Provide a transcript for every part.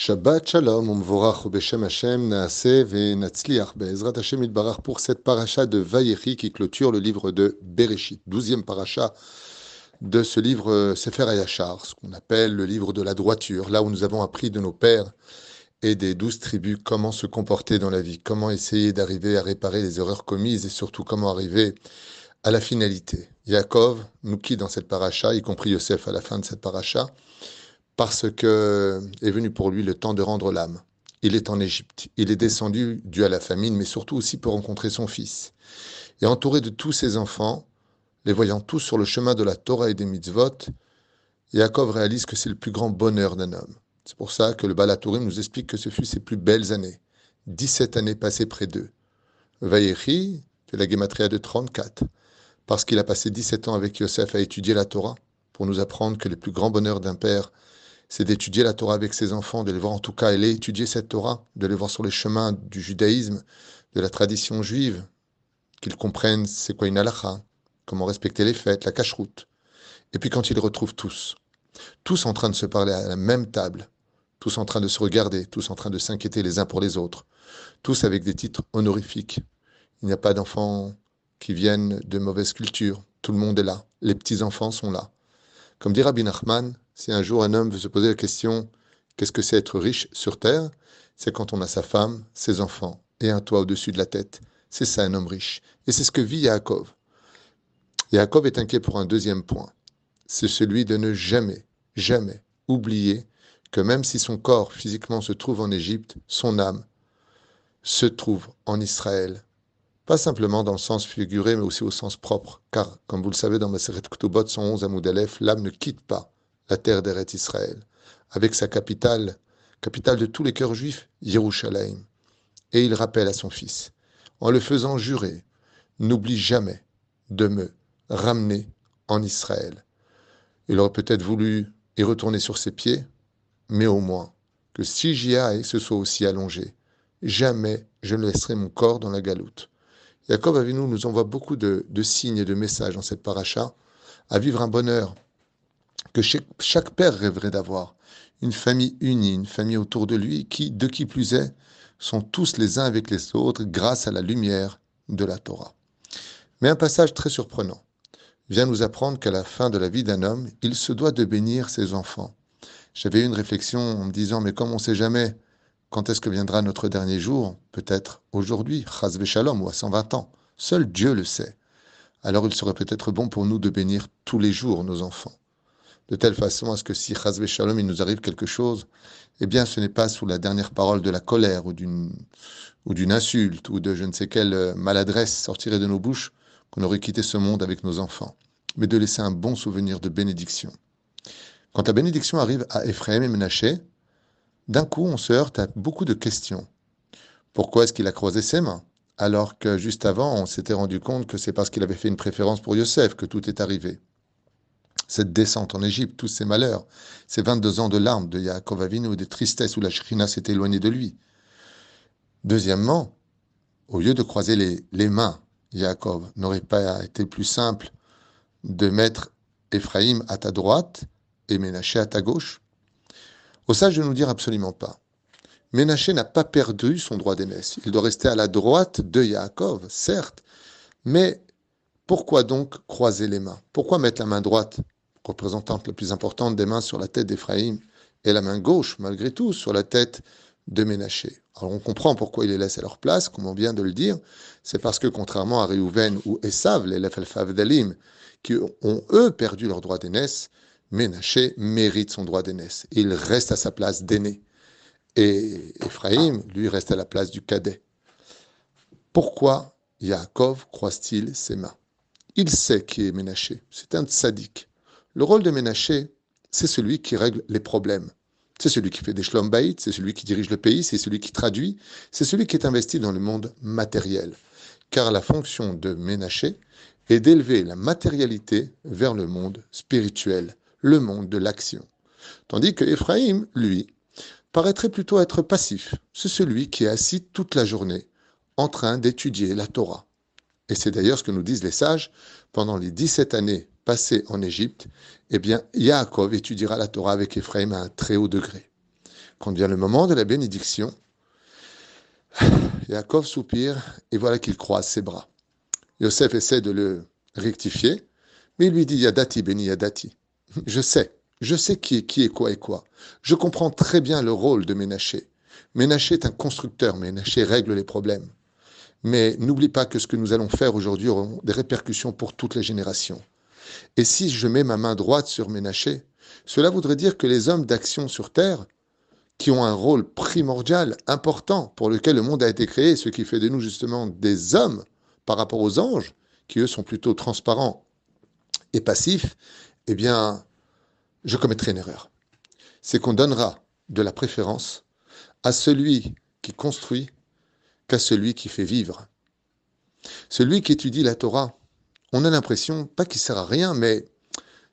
Shabbat Shalom, Umvorach Beshem Hashem, Naaseh Ve'Natzliach, Be'ezrat Hashem Yitbarach pour cette paracha de Vayechi qui clôture le livre de Bereshit, 12e paracha de ce livre Sefer HaYashar, ce qu'on appelle le livre de la droiture, là où nous avons appris de nos pères et des 12 tribus comment se comporter dans la vie, comment essayer d'arriver à réparer les erreurs commises et surtout comment arriver à la finalité. Yaakov nous quitte dans cette paracha, y compris Yosef à la fin de cette paracha, parce que est venu pour lui le temps de rendre l'âme. Il est en Égypte. Il est descendu dû à la famine, mais surtout aussi pour rencontrer son fils. Et entouré de tous ses enfants, les voyant tous sur le chemin de la Torah et des mitzvot, Yaakov réalise que c'est le plus grand bonheur d'un homme. C'est pour ça que le Baal HaTurim nous explique que ce fut ses plus belles années. 17 années passées près d'eux. Vayechi, c'est la Gematria de 34, parce qu'il a passé 17 ans avec Yosef à étudier la Torah, pour nous apprendre que le plus grand bonheur d'un père, c'est d'étudier la Torah avec ses enfants, de les voir en tout cas aller étudier cette Torah, de les voir sur les chemins du judaïsme, de la tradition juive, qu'ils comprennent c'est quoi une halakha, comment respecter les fêtes, la cacheroute. Et puis quand ils les retrouvent tous en train de se parler à la même table, tous en train de se regarder, tous en train de s'inquiéter les uns pour les autres, tous avec des titres honorifiques. Il n'y a pas d'enfants qui viennent de mauvaise culture, tout le monde est là, les petits-enfants sont là. Comme dit Rabbi Nachman, si un jour un homme veut se poser la question « Qu'est-ce que c'est être riche sur terre ?» C'est quand on a sa femme, ses enfants et un toit au-dessus de la tête. C'est ça un homme riche. Et c'est ce que vit Yaakov. Yaakov est inquiet pour un deuxième point. C'est celui de ne jamais, jamais oublier que même si son corps physiquement se trouve en Égypte, son âme se trouve en Israël. Pas simplement dans le sens figuré, mais aussi au sens propre. Car, comme vous le savez, dans Maseret Ketubot 111 Amoud Aleph, l'âme ne quitte pas la terre d'Eretz Israël, avec sa capitale de tous les cœurs juifs, Yerushalayim. Et il rappelle à son fils, en le faisant jurer, n'oublie jamais de me ramener en Israël. Il aurait peut-être voulu y retourner sur ses pieds, mais au moins, que si j'y aille, ce soit aussi allongé. Jamais je ne laisserai mon corps dans la galoute. Yaakov Avinu nous envoie beaucoup de signes et de messages dans cette paracha, à vivre un bonheur que chaque père rêverait d'avoir. Une famille unie, une famille autour de lui, qui, de qui plus est, sont tous les uns avec les autres grâce à la lumière de la Torah. Mais un passage très surprenant vient nous apprendre qu'à la fin de la vie d'un homme, il se doit de bénir ses enfants. J'avais eu une réflexion en me disant, mais comme on ne sait jamais quand est-ce que viendra notre dernier jour, peut-être aujourd'hui, Chas v'Shalom, ou à 120 ans, seul Dieu le sait. Alors il serait peut-être bon pour nous de bénir tous les jours nos enfants. De telle façon à ce que si Chas v'Shalom il nous arrive quelque chose, eh bien ce n'est pas sous la dernière parole de la colère ou d'une insulte ou de je ne sais quelle maladresse sortirait de nos bouches qu'on aurait quitté ce monde avec nos enfants, mais de laisser un bon souvenir de bénédiction. Quand la bénédiction arrive à Ephraim et Ménaché, d'un coup on se heurte à beaucoup de questions. Pourquoi est-ce qu'il a croisé ses mains alors que juste avant on s'était rendu compte que c'est parce qu'il avait fait une préférence pour Yosef que tout est arrivé. Cette descente en Égypte, tous ces malheurs, ces 22 ans de larmes de Yaakov Avinu, de tristesse où la Shrina s'est éloignée de lui. Deuxièmement, au lieu de croiser les mains, Yaakov n'aurait pas été plus simple de mettre Ephraïm à ta droite et Ménaché à ta gauche? Au sage de nous dire absolument pas. Ménaché n'a pas perdu son droit d'aînesse. Il doit rester à la droite de Yaakov, certes, mais pourquoi donc croiser les mains? Pourquoi mettre la main droite, représentante la plus importante des mains, sur la tête d'Ephraïm, et la main gauche, malgré tout, sur la tête de Ménaché? Alors on comprend pourquoi il les laisse à leur place, comme on vient de le dire, c'est parce que contrairement à Réhouven ou Esav, les Lefel-Favdalim, qui ont eux perdu leur droit d'aînesse, Ménaché mérite son droit d'aînesse. Il reste à sa place d'aîné. Et Ephraïm, lui, reste à la place du cadet. Pourquoi Yaakov croise-t-il ses mains? Il sait qui est Ménaché. C'est un tzaddik. Le rôle de Ménaché, c'est celui qui règle les problèmes. C'est celui qui fait des shlom bayit, c'est celui qui dirige le pays, c'est celui qui traduit, c'est celui qui est investi dans le monde matériel. Car la fonction de Ménaché est d'élever la matérialité vers le monde spirituel, le monde de l'action. Tandis que Ephraïm, lui, paraîtrait plutôt être passif. C'est celui qui est assis toute la journée en train d'étudier la Torah. Et c'est d'ailleurs ce que nous disent les sages, pendant les 17 années passées en Égypte, eh bien, Yaakov étudiera la Torah avec Ephraïm à un très haut degré. Quand vient le moment de la bénédiction, Yaakov soupire et voilà qu'il croise ses bras. Yosef essaie de le rectifier, mais il lui dit Yadati, béni Yadati. Je sais qui est quoi et quoi. Je comprends très bien le rôle de Ménaché. Ménaché est un constructeur, Ménaché règle les problèmes. Mais n'oublie pas que ce que nous allons faire aujourd'hui aura des répercussions pour toutes les générations. Et si je mets ma main droite sur Ménaché, cela voudrait dire que les hommes d'action sur terre, qui ont un rôle primordial, important, pour lequel le monde a été créé, ce qui fait de nous justement des hommes par rapport aux anges, qui eux sont plutôt transparents et passifs, eh bien, je commettrai une erreur. C'est qu'on donnera de la préférence à celui qui construit qu'à celui qui fait vivre. Celui qui étudie la Torah, on a l'impression, pas qu'il sert à rien, mais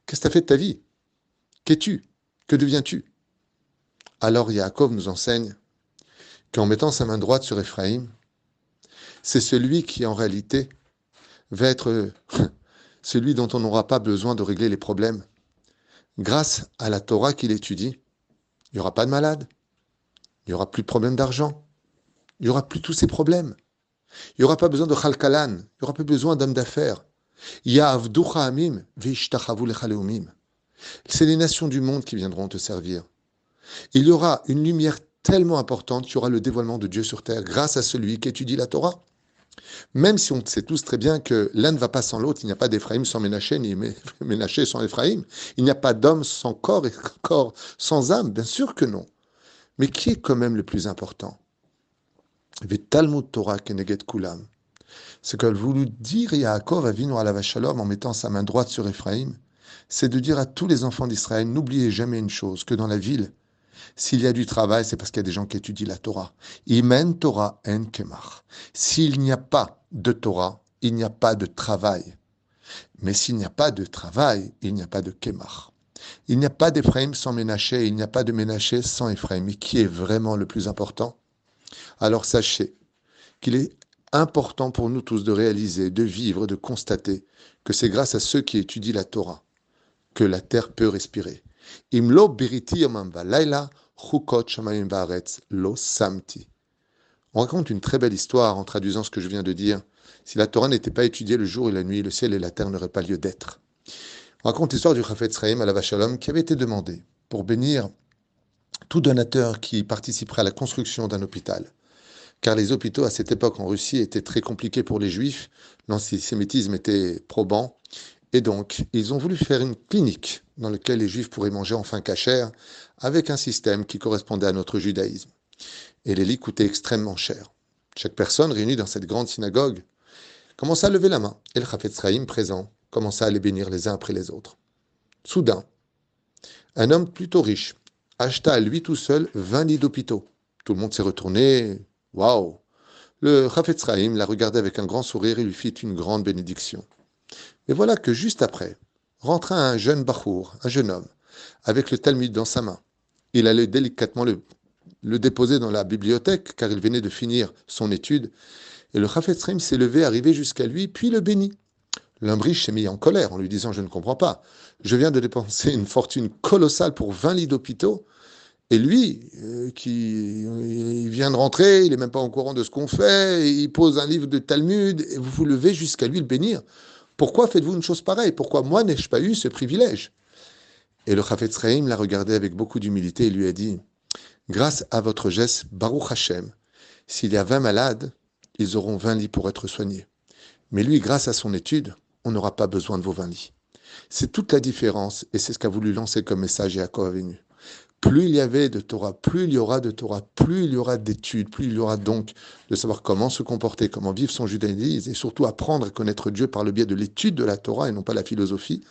qu'est-ce que tu as fait de ta vie? Qu'es-tu? Que deviens-tu? Alors Yaakov nous enseigne qu'en mettant sa main droite sur Éphraïm, c'est celui qui en réalité va être celui dont on n'aura pas besoin de régler les problèmes. Grâce à la Torah qu'il étudie, il n'y aura pas de malade, il n'y aura plus de problème d'argent, il n'y aura plus tous ces problèmes. Il n'y aura pas besoin de chalkalan, il n'y aura plus besoin d'hommes d'affaires. Ya'avducha amim ve'ishtachavu lecha leumim. C'est les nations du monde qui viendront te servir. Il y aura une lumière tellement importante qu'il y aura le dévoilement de Dieu sur terre grâce à celui qui étudie la Torah. Même si on sait tous très bien que l'un ne va pas sans l'autre, il n'y a pas d'Éphraïm sans Ménaché, ni Ménaché sans Éphraïm. Il n'y a pas d'homme sans corps et corps sans âme, bien sûr que non. Mais qui est quand même le plus important? Talmud Torah keneged kulam. Ce qu'a voulu dire Yaakov Avinu alav shalom en mettant sa main droite sur Éphraïm, c'est de dire à tous les enfants d'Israël, n'oubliez jamais une chose, que dans la ville, s'il y a du travail, c'est parce qu'il y a des gens qui étudient la Torah. Imen Torah en kemach. S'il n'y a pas de Torah, il n'y a pas de travail. Mais s'il n'y a pas de travail, il n'y a pas de kemach. Il n'y a pas d'Éphraïm sans Ménaché, il n'y a pas de Ménaché sans Éphraïm. Mais qui est vraiment le plus important? Alors sachez qu'il est important pour nous tous de réaliser, de vivre, de constater que c'est grâce à ceux qui étudient la Torah que la terre peut respirer. Imlo biriti yomam v'layla chukot shamayim va'aretz lo samti. On raconte une très belle histoire en traduisant ce que je viens de dire. Si la Torah n'était pas étudiée le jour et la nuit, le ciel et la terre n'auraient pas lieu d'être. On raconte l'histoire du Chafetz Chaim alav shalom qui avait été demandé pour bénir tout donateur qui participerait à la construction d'un hôpital. Car les hôpitaux à cette époque en Russie étaient très compliqués pour les juifs, l'antisémitisme était probant, et donc ils ont voulu faire une clinique dans laquelle les juifs pourraient manger enfin cachère, avec un système qui correspondait à notre judaïsme. Et les lits coûtaient extrêmement cher. Chaque personne réunie dans cette grande synagogue commença à lever la main, et le Chafetz Chaim présent commença à les bénir les uns après les autres. Soudain, un homme plutôt riche acheta à lui tout seul 20 lits d'hôpitaux. Tout le monde s'est retourné. Waouh! Le Chafetz Chaim l'a regardé avec un grand sourire et lui fit une grande bénédiction. Mais voilà que juste après, rentra un jeune bachour, un jeune homme, avec le Talmud dans sa main. Il allait délicatement le déposer dans la bibliothèque, car il venait de finir son étude, et le Chafetz Chaim s'est levé, arrivé jusqu'à lui, puis le bénit. L'homme riche s'est mis en colère en lui disant « Je ne comprends pas, je viens de dépenser une fortune colossale pour 20 lits d'hôpitaux, et lui, il vient de rentrer, il n'est même pas au courant de ce qu'on fait, il pose un livre de Talmud, et vous vous levez jusqu'à lui le bénir. Pourquoi faites-vous une chose pareille? Pourquoi moi n'ai-je pas eu ce privilège ?» Et le Chafetz Chaim l'a regardé avec beaucoup d'humilité et lui a dit « Grâce à votre geste, Baruch Hashem, s'il y a 20 malades, ils auront 20 lits pour être soignés. Mais lui, grâce à son étude, on n'aura pas besoin de vos 20 lits. » C'est toute la différence, et c'est ce qu'a voulu lancer comme message Yaakov Avinu. Plus il y avait de Torah, plus il y aura de Torah, plus il y aura d'études, plus il y aura donc de savoir comment se comporter, comment vivre son judaïsme, et surtout apprendre à connaître Dieu par le biais de l'étude de la Torah et non pas la philosophie.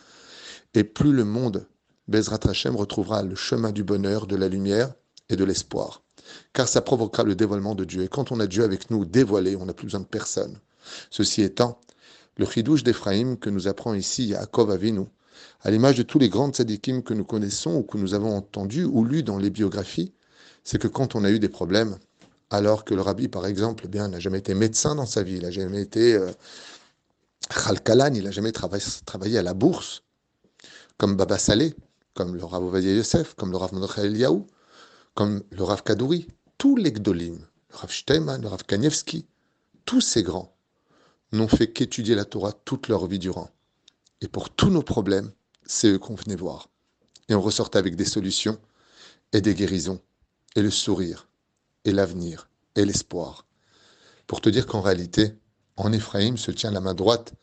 Et plus le monde, Bezrat Hashem, retrouvera le chemin du bonheur, de la lumière et de l'espoir. Car ça provoquera le dévoilement de Dieu. Et quand on a Dieu avec nous dévoilé, on n'a plus besoin de personne. Ceci étant, le chidouche d'Éphraïm que nous apprend ici Yaakov Avinu, à l'image de tous les grands tzadikim que nous connaissons ou que nous avons entendus ou lus dans les biographies, c'est que quand on a eu des problèmes, alors que le rabbi, par exemple, eh bien, n'a jamais été médecin dans sa vie, il n'a jamais été chalkalan, il n'a jamais travaillé à la bourse, comme Baba Saleh, comme le Rav Ovadia Yosef, comme le Rav Mordechai Eliyahu, comme le Rav Kadouri, tous les Gdolim, le Rav Steinman, le Rav Kanievski, tous ces grands n'ont fait qu'étudier la Torah toute leur vie durant. Et pour tous nos problèmes, c'est eux qu'on venait voir. Et on ressortait avec des solutions et des guérisons, et le sourire, et l'avenir, et l'espoir. Pour te dire qu'en réalité, en Éphraïm se tient la main droite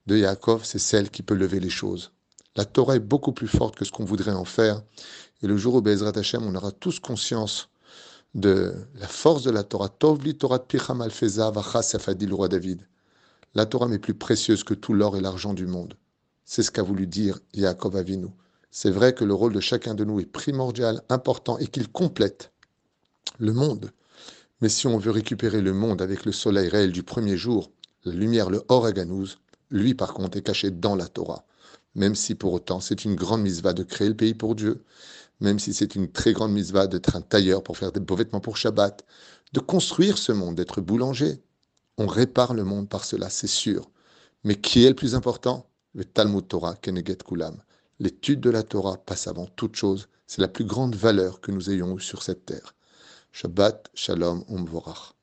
de Yaakov, c'est celle qui peut lever les choses. La Torah est beaucoup plus forte que ce qu'on voudrait en faire. Et le jour où Be'ezrat Hashem, on aura tous conscience de la force de la Torah. Tovli Torah Picham Alfeza Vacha Safadi, le roi David. La Torah m'est plus précieuse que tout l'or et l'argent du monde. C'est ce qu'a voulu dire Yaakov Avinu. C'est vrai que le rôle de chacun de nous est primordial, important et qu'il complète le monde. Mais si on veut récupérer le monde avec le soleil réel du premier jour, la lumière, le Or Haganouz, lui par contre est caché dans la Torah. Même si pour autant c'est une grande mitzvah de créer le pays pour Dieu, même si c'est une très grande mitzvah d'être un tailleur pour faire des beaux vêtements pour Shabbat, de construire ce monde, d'être boulanger. On répare le monde par cela, c'est sûr. Mais qui est le plus important? Le Talmud Torah, Keneget Kulam. L'étude de la Torah passe avant toute chose. C'est la plus grande valeur que nous ayons eue sur cette terre. Shabbat, Shalom, Umvorach.